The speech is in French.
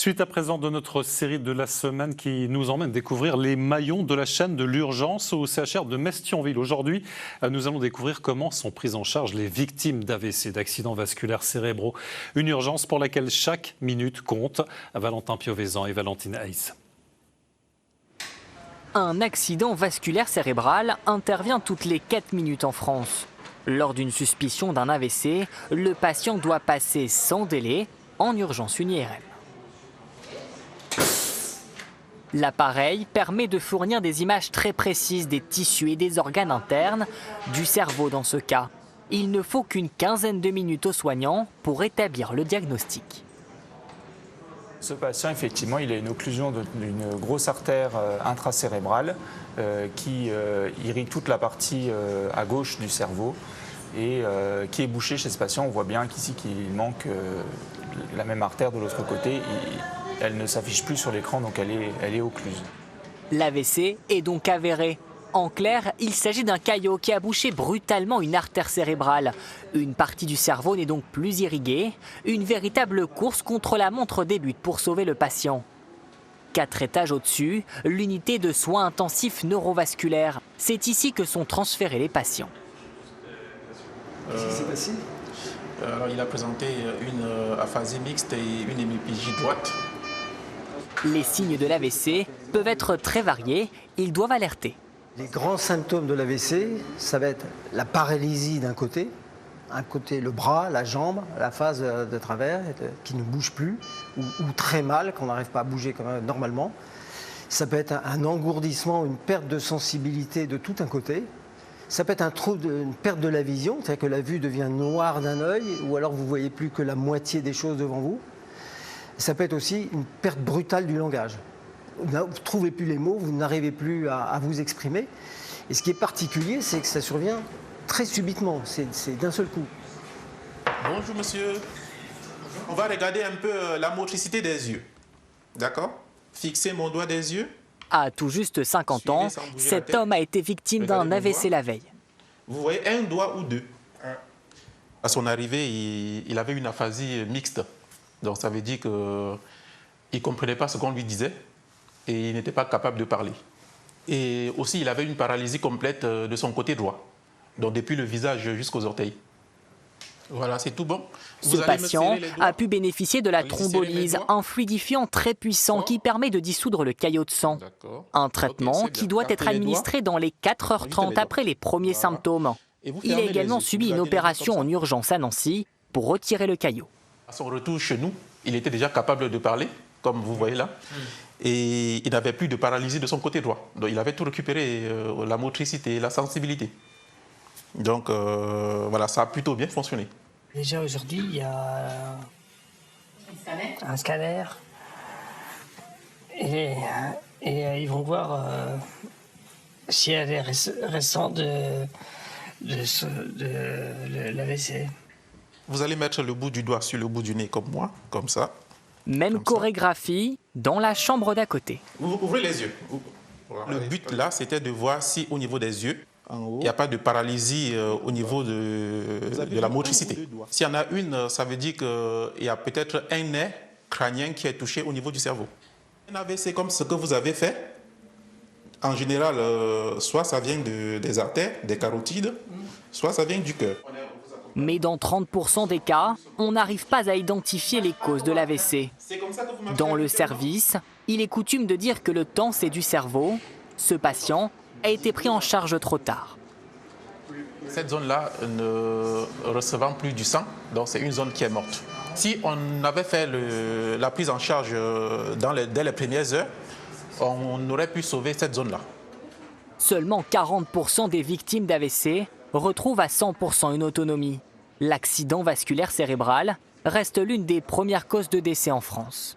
Suite à présent de notre série de la semaine qui nous emmène découvrir les maillons de la chaîne de l'urgence au CHR de Mestionville. Aujourd'hui, nous allons découvrir comment sont prises en charge les victimes d'AVC, d'accidents vasculaires cérébraux. Une urgence pour laquelle chaque minute compte. Valentin Piovesan et Valentine Hayes. Un accident vasculaire cérébral intervient toutes les 4 minutes en France. Lors d'une suspicion d'un AVC, le patient doit passer sans délai en urgence une IRM. L'appareil permet de fournir des images très précises des tissus et des organes internes, du cerveau dans ce cas. Il ne faut qu'une quinzaine de minutes aux soignants pour établir le diagnostic. Ce patient, effectivement, il a une occlusion d'une grosse artère intracérébrale qui irrigue toute la partie à gauche du cerveau et qui est bouchée chez ce patient. On voit bien qu'ici qu'il manque la même artère de l'autre côté. Elle ne s'affiche plus sur l'écran, donc elle est occluse. L'AVC est donc avéré. En clair, il s'agit d'un caillot qui a bouché brutalement une artère cérébrale. Une partie du cerveau n'est donc plus irriguée. Une véritable course contre la montre débute pour sauver le patient. 4 étages au-dessus, l'unité de soins intensifs neurovasculaires. C'est ici que sont transférés les patients. Qu'est-ce qui s'est passé ? Alors, il a présenté une aphasie mixte et une hémiplégie droite. Les signes de l'AVC peuvent être très variés. Ils doivent alerter. Les grands symptômes de l'AVC, ça va être la paralysie d'un côté le bras, la jambe, la face de travers qui ne bouge plus ou très mal, qu'on n'arrive pas à bouger comme normalement. Ça peut être un engourdissement, une perte de sensibilité de tout un côté. Ça peut être une perte de la vision, c'est-à-dire que la vue devient noire d'un œil ou alors vous ne voyez plus que la moitié des choses devant vous. Ça peut être aussi une perte brutale du langage. Vous ne trouvez plus les mots, vous n'arrivez plus à vous exprimer. Et ce qui est particulier, c'est que ça survient très subitement, c'est d'un seul coup. Bonjour monsieur. On va regarder un peu la motricité des yeux. D'accord ? Fixez mon doigt des yeux. À tout juste 50 ans, cet homme a été victime d'un AVC la veille. Vous voyez un doigt ou deux. À son arrivée, il avait une aphasie mixte. Donc ça veut dire qu'il ne comprenait pas ce qu'on lui disait et il n'était pas capable de parler. Et aussi, il avait une paralysie complète de son côté droit, donc depuis le visage jusqu'aux orteils. Voilà, c'est tout bon. Ce patient a pu bénéficier de la thrombolyse, un fluidifiant très puissant qui permet de dissoudre le caillot de sang. Un traitement qui doit être administré dans les 4h30 après les premiers symptômes. Il a également subi une opération en urgence à Nancy pour retirer le caillot. À son retour chez nous, il était déjà capable de parler, comme vous voyez là, et il n'avait plus de paralysie de son côté droit. Donc il avait tout récupéré, la motricité, la sensibilité. Donc voilà, ça a plutôt bien fonctionné. Déjà aujourd'hui, il y a un scanner et ils vont voir s'il y a des récents de l'AVC. Vous allez mettre le bout du doigt sur le bout du nez comme moi, comme ça. Même chorégraphie dans la chambre d'à côté. Vous ouvrez les yeux. Le but là, c'était de voir si au niveau des yeux, il n'y a pas de paralysie au niveau de la motricité. S'il y en a une, ça veut dire qu'il y a peut-être un nerf crânien qui est touché au niveau du cerveau. Un AVC comme ce que vous avez fait, en général, soit ça vient des artères, des carotides, soit ça vient du cœur. Mais dans 30% des cas, on n'arrive pas à identifier les causes de l'AVC. Dans le service, il est coutume de dire que le temps, c'est du cerveau. Ce patient a été pris en charge trop tard. Cette zone-là ne recevant plus du sang, donc c'est une zone qui est morte. Si on avait fait la prise en charge dès les premières heures, on aurait pu sauver cette zone-là. Seulement 40% des victimes d'AVC retrouvent à 100% une autonomie. L'accident vasculaire cérébral reste l'une des premières causes de décès en France.